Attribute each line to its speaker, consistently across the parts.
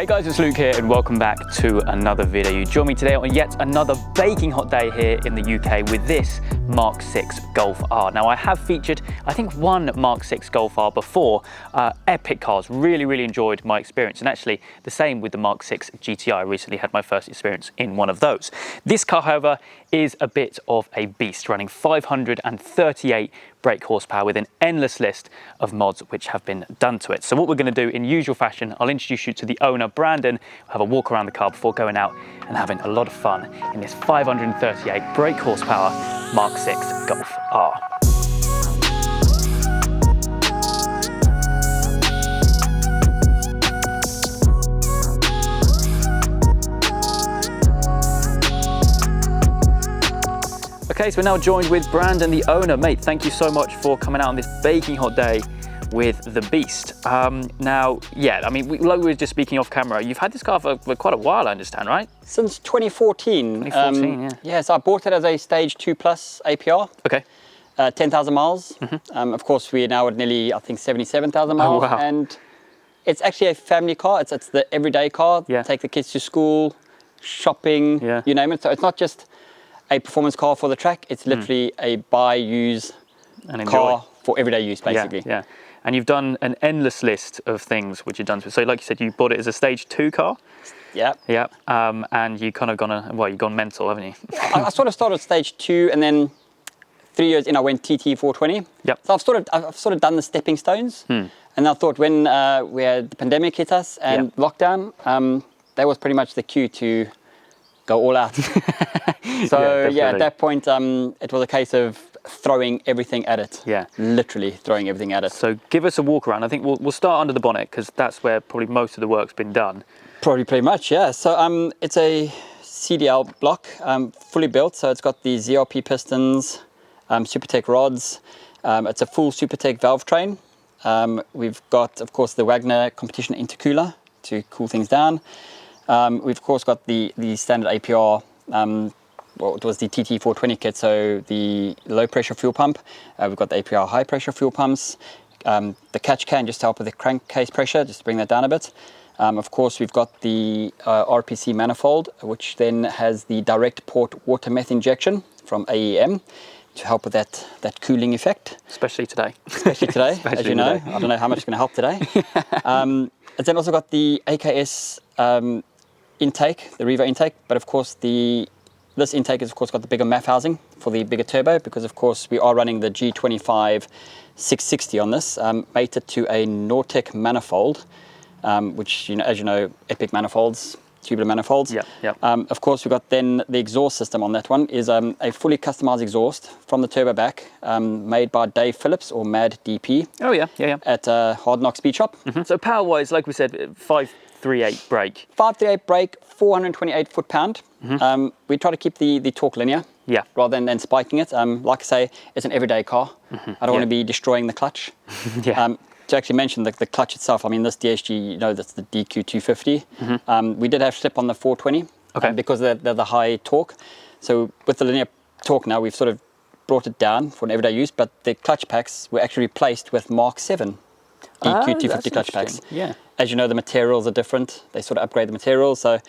Speaker 1: guys, it's Luke here and welcome back to another video. You join me today on yet another baking hot day here in the UK with this Mark 6 Golf R. Now I have featured, I think, one Mark 6 Golf R before. Epic cars, really enjoyed my experience, and actually the same with the Mark 6 GTI. I recently had my first experience in one of those. This car, however, is a bit of a beast, running 538 brake horsepower with an endless list of mods which have been done to it. So what we're going to do in usual fashion, I'll introduce you to the owner, Brandon. We'll have a walk around the car before going out and having a lot of fun in this 538 brake horsepower Mark 6 Golf R. Okay, so we're now joined with Brandon, the owner. Mate, thank you so much for coming out on this baking hot day with the beast. Now, yeah, I mean, like we were just speaking off camera, you've had this car for quite a while, I understand, right?
Speaker 2: Since 2014.
Speaker 1: 2014, yeah.
Speaker 2: Yeah, so I bought it as a Stage 2 Plus APR.
Speaker 1: Okay.
Speaker 2: 10,000 miles. Of course, we're now at nearly, I think, 77,000 miles.
Speaker 1: Oh, wow.
Speaker 2: And it's actually a family car. It's the everyday car.
Speaker 1: Yeah.
Speaker 2: Take the kids to school, shopping,
Speaker 1: yeah,
Speaker 2: you name it. So it's not just a performance car for the track. It's literally a buy, use car for everyday use, basically.
Speaker 1: Yeah. And you've done an endless list of things which you've done. So like you said, you bought it as a Stage 2 car.
Speaker 2: Yeah.
Speaker 1: Yeah. And you kind of you've gone mental, haven't you?
Speaker 2: I sort of started Stage 2, and then 3 years in, I went TT 420.
Speaker 1: Yep.
Speaker 2: So I've sort of done the stepping stones. And I thought when we had the pandemic hit us and lockdown, that was pretty much the cue to go all out. So yeah, at that point, it was a case of throwing everything at it. Yeah. Literally throwing everything at it.
Speaker 1: So give us a walk around. I think we'll start under the bonnet because that's where probably most of the work's been done.
Speaker 2: Probably pretty much, yeah. So it's a CDL block, fully built. So it's got the ZRP pistons, Supertech rods. It's a full Supertech valve train. We've got, of course, the Wagner competition intercooler to cool things down. We've of course got the standard APR, well, it was the TT 420 kit, so the low pressure fuel pump. We've got the APR high pressure fuel pumps, the catch can just to help with the crankcase pressure, just to bring that down a bit. Of course, we've got the RPC manifold, which then has the direct port water meth injection from AEM to help with that cooling effect.
Speaker 1: Especially today.
Speaker 2: Especially today, as you know. I don't know how much it's going to help today. It's then also got the AKS intake, the Revo intake, but of course this intake has of course got the bigger MAF housing for the bigger turbo, because of course we are running the G25 660 on this, mated to a Nortec manifold, which, as you know, epic manifolds, tubular manifolds.
Speaker 1: Yeah.
Speaker 2: Of course we've got then the exhaust system on that one is a fully customized exhaust from the turbo back, made by Dave Phillips, or Mad DP.
Speaker 1: Oh yeah.
Speaker 2: At Hard Knock Speed Shop.
Speaker 1: So power wise, like we said, 538 brake.
Speaker 2: 538 brake, 428 foot-pound. We try to keep the torque linear, rather than spiking it. Like I say, it's an everyday car. I don't want to be destroying the clutch. To actually mention the clutch itself, I mean, this DSG, you know, that's the DQ250. We did have slip on the 420 because they're the high torque. So with the linear torque now, we've sort of brought it down for an everyday use, but the clutch packs were actually replaced with Mark 7 DQ250 clutch packs.
Speaker 1: Yeah.
Speaker 2: As you know, the materials are different. They sort of upgrade the materials. So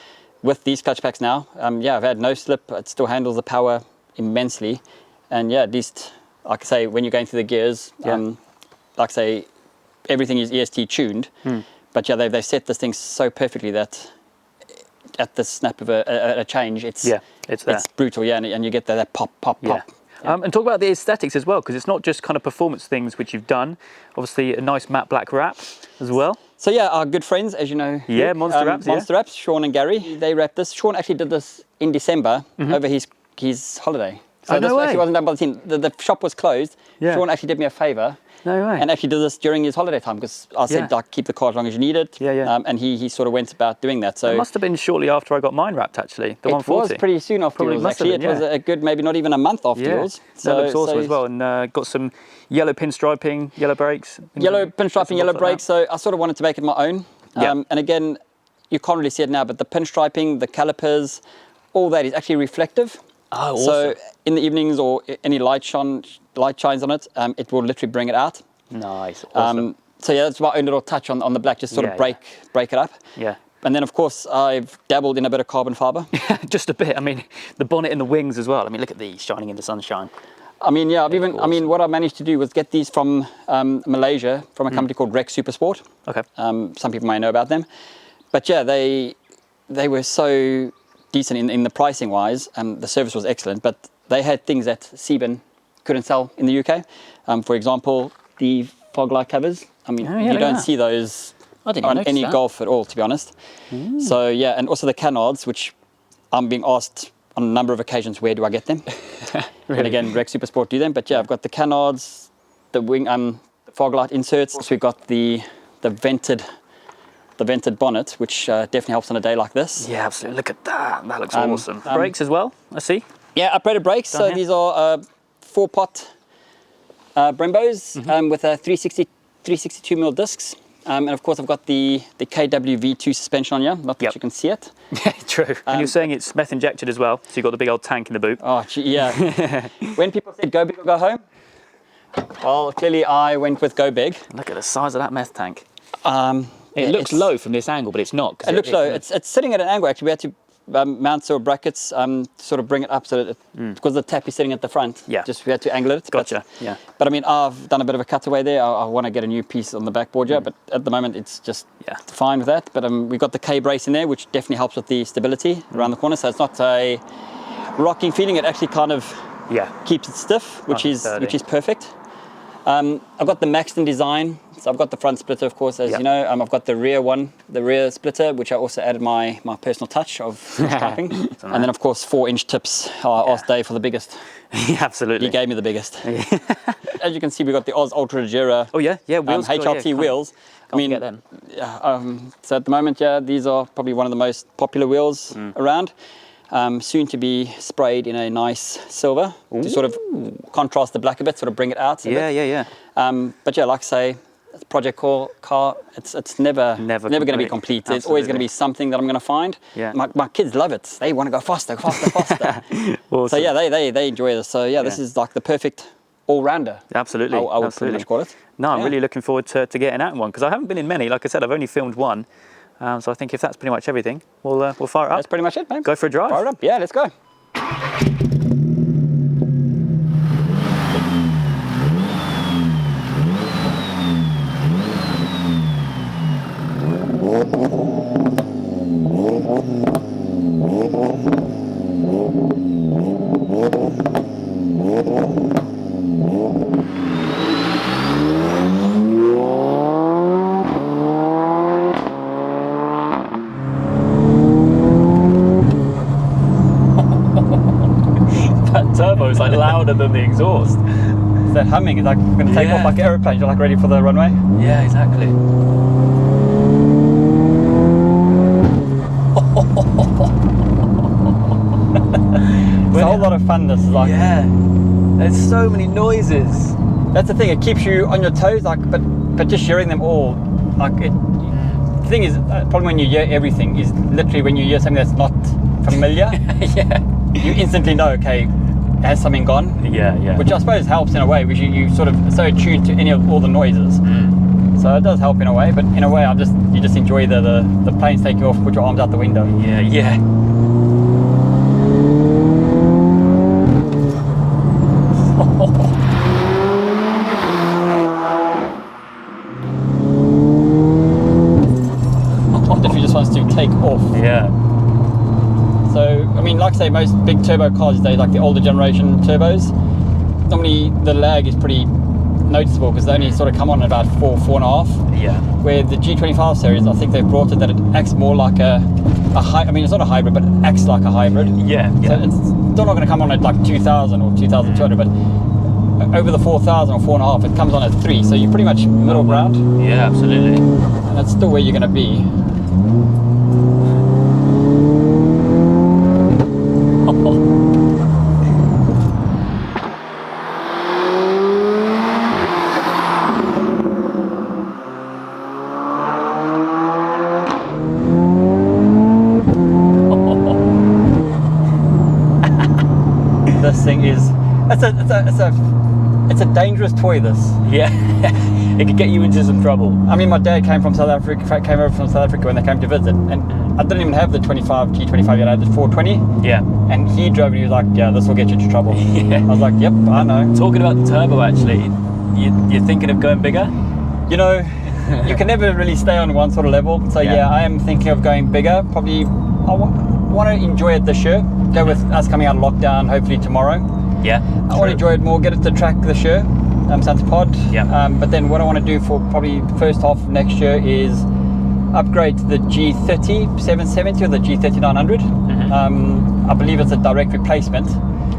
Speaker 2: with these clutch packs now, I've had no slip. It still handles the power immensely. And yeah, at least, like I say, when you're going through the gears, like I say, everything is EST tuned. But yeah, they've set this thing so perfectly that at the snap of a change, it's brutal, and you get that pop.
Speaker 1: And talk about the aesthetics as well, because it's not just kind of performance things which you've done. Obviously, a nice matte black wrap as well.
Speaker 2: So yeah, our good friends, as you know.
Speaker 1: Yeah, Monster Wraps.
Speaker 2: Monster Wraps, Sean and Gary, they wrapped this. Sean actually did this in December over his holiday. So this actually wasn't done by the team. The shop was closed. Sean actually did me a favour.
Speaker 1: No way.
Speaker 2: And actually did this during his holiday time, because I said, like, keep the car as long as you need it. And he sort of went about doing that. So
Speaker 1: it must have been shortly after I got mine wrapped, actually. The 140.
Speaker 2: It was pretty soon after yours, actually. It was a good, maybe not even a month after yours.
Speaker 1: So that looks awesome as well. And got some yellow pinstriping, yellow brakes.
Speaker 2: Yellow pinstriping, yellow brakes. So I sort of wanted to make it my own. And again, you can't really see it now, but the pinstriping, the calipers, all that is actually reflective.
Speaker 1: Oh, awesome.
Speaker 2: So in the evenings or any light shines on it, it will literally bring it out.
Speaker 1: Nice, awesome.
Speaker 2: So yeah, that's my own little touch on the black, just sort of break it up.
Speaker 1: Yeah.
Speaker 2: And then of course I've dabbled in a bit of carbon fiber.
Speaker 1: Just a bit. I mean, the bonnet and the wings as well. I mean, look at these shining in the sunshine.
Speaker 2: I mean, yeah, what I managed to do was get these from Malaysia, from a company called Rex Supersport.
Speaker 1: Okay.
Speaker 2: Some people may know about them. But yeah, they were so decent in the pricing wise. The service was excellent, but they had things that Sebin couldn't sell in the UK. For example, the fog light covers. I mean, you don't see those on any Golf at all, to be honest. So yeah, and also the canards, which I'm being asked on a number of occasions, where do I get them?
Speaker 1: Really?
Speaker 2: And again, Rex Supersport do them. But yeah, I've got the canards, the wing, the fog light inserts. So we've got the vented bonnet, which definitely helps on a day like this.
Speaker 1: Yeah, absolutely. Look at that. That looks awesome. Brakes as well, I see. Yeah,
Speaker 2: upgraded brakes. So these are 4-pot Brembos with a 362mm discs. And of course, I've got the KWV2 suspension on here. Not that you can see it.
Speaker 1: Yeah, true. And you're saying it's meth injected as well, so you've got the big old tank in the boot.
Speaker 2: Oh, yeah. When people said go big or go home, well, clearly I went with go big.
Speaker 1: Look at the size of that meth tank. It looks low from this angle, but it's not.
Speaker 2: It looks low. It's sitting at an angle, actually. We had to mount sort of brackets, sort of bring it up so that because the tap is sitting at the front.
Speaker 1: Yeah.
Speaker 2: Just we had to angle it.
Speaker 1: Gotcha.
Speaker 2: But I mean, I've done a bit of a cutaway there. I want to get a new piece on the backboard, but at the moment it's just fine with that. But we've got the K brace in there, which definitely helps with the stability around the corner. So it's not a rocking feeling. It actually kind of keeps it stiff, which is perfect. I've got the Maxton design. So I've got the front splitter, of course, as you know. I've got the rear splitter, which I also added my personal touch of striping. And then, of course, 4-inch tips. I asked Dave for the biggest.
Speaker 1: Absolutely.
Speaker 2: He gave me the biggest. As you can see, we've got the Oz Ultra Dura
Speaker 1: wheels,
Speaker 2: HRT wheels. I mean,
Speaker 1: get them.
Speaker 2: So at the moment, these are probably one of the most popular wheels around. Soon to be sprayed in a nice silver to sort of contrast the black a bit, sort of bring it out. But yeah, like I say, it's a project car. It's never going to be complete. There's always going to be something that I'm going to find. Yeah. My kids love it. They want to go faster. Awesome. So yeah, they enjoy this. So yeah, this is like the perfect all-rounder.
Speaker 1: Absolutely.
Speaker 2: I would pretty much call it.
Speaker 1: No, I'm really looking forward to getting out in one, because I haven't been in many. Like I said, I've only filmed one. So I think if that's pretty much everything, we'll fire it up.
Speaker 2: That's pretty much it, mate.
Speaker 1: Go for a drive.
Speaker 2: Fire it up. Yeah, let's go.
Speaker 1: Turbo is like louder than the exhaust.
Speaker 2: It's that humming. It's like going to take off like an aeroplane. You're like ready for the runway.
Speaker 1: Yeah, exactly.
Speaker 2: It's a whole lot of fun. This is like.
Speaker 1: Yeah. There's so many noises.
Speaker 2: That's the thing. It keeps you on your toes. Like, but just hearing them all, like it. The thing is, probably when you hear everything is literally when you hear something that's not familiar. You instantly know, okay, has something gone?
Speaker 1: Yeah.
Speaker 2: Which I suppose helps in a way, because you sort of so attuned to all the noises. So it does help in a way, but in a way you just enjoy the planes take you off, put your arms out the window.
Speaker 1: Yeah.
Speaker 2: If you just wants to take off.
Speaker 1: Yeah.
Speaker 2: So, I mean, like I say, most big turbo cars these days, like the older generation turbos, normally the lag is pretty noticeable because they only sort of come on at about 4.5.
Speaker 1: Yeah.
Speaker 2: Where the G25 series, I think they've brought it that it acts more like I mean, it's not a hybrid, but it acts like a hybrid.
Speaker 1: Yeah.
Speaker 2: So it's still not going to come on at like 2,000 or 2,200, but over the 4,000 or 4.5, it comes on at 3. So you're pretty much middle ground.
Speaker 1: Yeah, absolutely.
Speaker 2: And that's still where you're going to be. This thing is, it's It's a dangerous toy, this.
Speaker 1: Yeah, it could get you into some trouble.
Speaker 2: I mean, my dad came over from South Africa when they came to visit, and I didn't even have the G25 yet. I had the 420.
Speaker 1: Yeah.
Speaker 2: And he drove, and he was like, "Yeah, this will get you into trouble."
Speaker 1: Yeah.
Speaker 2: I was like, "Yep, I know."
Speaker 1: Talking about the turbo, actually, you're thinking of going bigger?
Speaker 2: You know, you can never really stay on one sort of level. So yeah, I am thinking of going bigger. Probably, I want to enjoy it this year. Go with us coming out of lockdown, hopefully tomorrow.
Speaker 1: Yeah.
Speaker 2: I want to enjoy it more. Get it to track this year, Santa Pod.
Speaker 1: Yeah.
Speaker 2: But then what I want to do for probably the first half of next year is upgrade to the G30 770 or the G30 900. I believe it's a direct replacement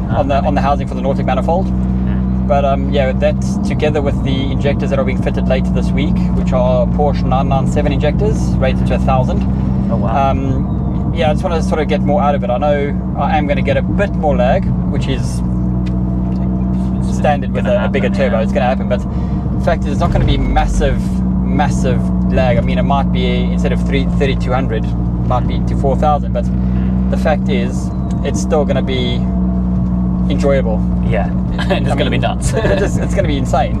Speaker 2: on the housing for the Nordic manifold. But yeah, that's together with the injectors that are being fitted later this week, which are Porsche 997 injectors rated to 1,000.
Speaker 1: Oh wow.
Speaker 2: Yeah, I just want to sort of get more out of it. I know I am going to get a bit more lag, which is standard with a bigger turbo. It's going to happen, but the fact is it's not going to be massive lag. I mean, it might be, instead of 3,200, might be to 4,000, but the fact is it's still going to be enjoyable.
Speaker 1: Yeah, and it's going to be nuts.
Speaker 2: It's going to be insane.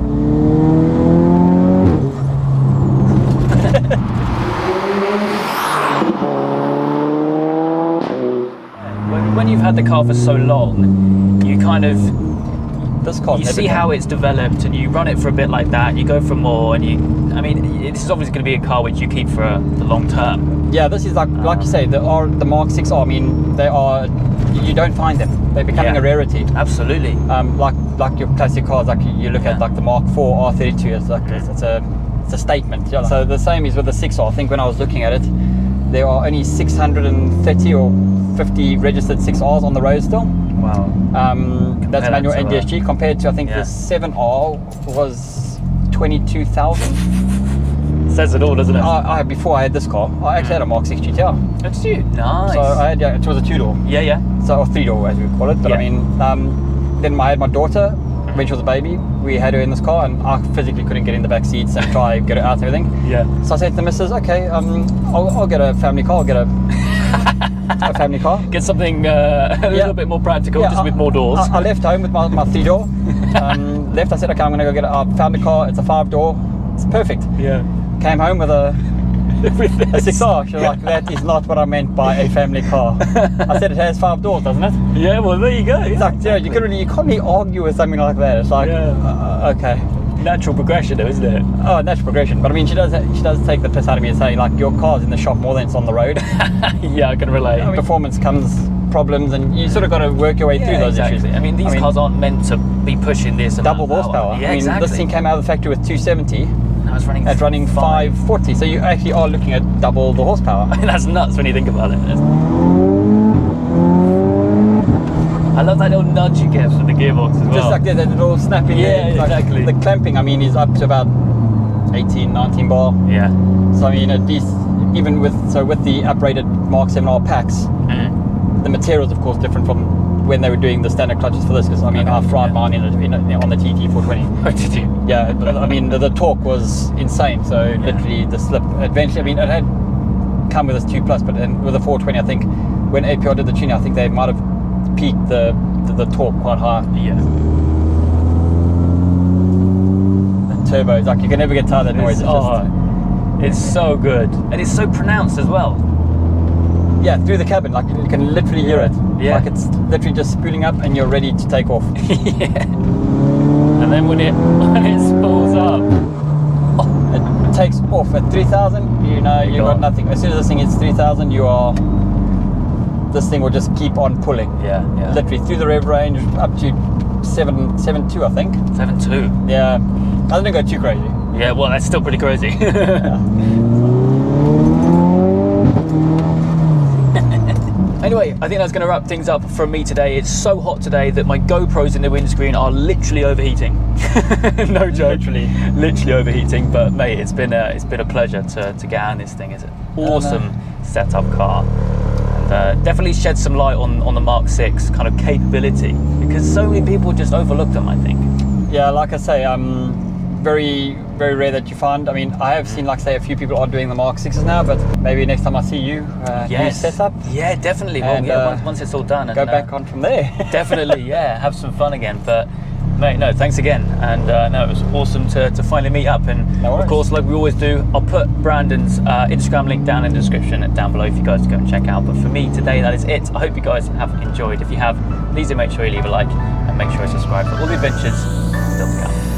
Speaker 1: When you've had the car for so long, you kind of you see how it's developed, and you run it for a bit like that, and you go for more, and I mean, this is obviously going to be a car which you keep for the long term.
Speaker 2: Yeah, this is like you say, the Mark 6R. I mean, you don't find them. They're becoming a rarity.
Speaker 1: Absolutely.
Speaker 2: Like your classic cars, like you look at like the Mark 4 R32. It's like it's a statement. Yeah. So the same is with the 6R. I think when I was looking at it, there are only 630 or 50 registered 6Rs on the road still.
Speaker 1: Wow.
Speaker 2: That's manual NDSG compared to, I think, the 7R was 22,000.
Speaker 1: Says it all, doesn't it?
Speaker 2: Before I had this car, I actually had a Mark 6 GTR.
Speaker 1: That's you. Nice.
Speaker 2: So I had, it was a 2-door.
Speaker 1: Yeah.
Speaker 2: So, or 3-door as we call it. But I mean, then I had my daughter when she was a baby. We had her in this car, and I physically couldn't get in the back seats and try get her out and everything.
Speaker 1: Yeah.
Speaker 2: So I said to the missus, okay, I'll get a family car. I'll get a family car.
Speaker 1: Get something a little bit more practical, just with more doors.
Speaker 2: I left home with my 3-door. I said, okay, I'm going to go get a family car. It's a 5-door. It's perfect.
Speaker 1: Yeah.
Speaker 2: Came home with a 6R. She was like, that is not what I meant by a family car. I said, it has 5 doors, doesn't it?
Speaker 1: Yeah, well, there you go.
Speaker 2: It's like, you can't really argue with something like that. It's like, okay.
Speaker 1: Natural progression though, isn't it?
Speaker 2: Oh, natural progression. But I mean, she does take the piss out of me and say, like, your car's in the shop more than it's on the road.
Speaker 1: Yeah, I can relate.
Speaker 2: I mean, performance comes problems, and you sort of got to work your way through those issues.
Speaker 1: I mean, these cars aren't meant to be pushing this
Speaker 2: double horsepower.
Speaker 1: Yeah,
Speaker 2: I mean, this thing came out of the factory with 270.
Speaker 1: It's
Speaker 2: running 540, so you actually are looking at double the horsepower.
Speaker 1: I mean, that's nuts when you think about it. I love that little nudge you get from the gearbox as well.
Speaker 2: Just like that little snapping.
Speaker 1: Yeah, exactly.
Speaker 2: The clamping, I mean, is up to about 18, 19 bar.
Speaker 1: Yeah.
Speaker 2: So I mean, at least even with the uprated Mark 7R packs, the materials, of course, different from when they were doing the standard clutches for this. Because I mean, I fried mine on the TT 420.
Speaker 1: Oh, did you?
Speaker 2: Yeah, but I mean, the torque was insane. So literally, the slip eventually. I mean, it had come with this 2 Plus, but with the 420, I think when APR did the tuning, I think they might have peaked the torque quite high.
Speaker 1: Yeah.
Speaker 2: The turbo, it's like you can never get tired of that noise.
Speaker 1: It's so good, and it's so pronounced as well.
Speaker 2: Yeah, through the cabin, like you can literally hear it.
Speaker 1: Yeah.
Speaker 2: Like it's literally just spooling up, and you're ready to take off.
Speaker 1: Yeah. And then when it spools up,
Speaker 2: it takes off at 3,000. You know, you've got nothing. As soon as this thing hits 3,000, this thing will just keep on pulling.
Speaker 1: Yeah.
Speaker 2: Literally through the rev range up to 7.2, I think.
Speaker 1: 7.2.
Speaker 2: Yeah, I didn't go too crazy.
Speaker 1: Yeah, well, that's still pretty crazy. Anyway, I think that's going to wrap things up from me today. It's so hot today that my GoPros in the windscreen are literally overheating. No joke, literally overheating. But mate, it's been a pleasure to get on this thing. It's an awesome setup car, and definitely shed some light on the Mark 6 kind of capability, because so many people just overlook them, I think. Yeah, like I say, very, very rare that you find. I mean, I have seen, like say, a few people are doing the Mark 6s now, but maybe next time I see you, new setup. Yeah, definitely. Well, once it's all done, and
Speaker 2: go back on from there.
Speaker 1: Definitely, yeah, have some fun again. But Mate, no, thanks again. And no, it was awesome to finally meet up. And
Speaker 2: No worries.
Speaker 1: of course, like we always do, I'll put Brandon's Instagram link down in the description down below for you guys to go and check out. But for me today, that is it. I hope you guys have enjoyed. If you have, please do make sure you leave a like and make sure you subscribe for all the adventures still to come.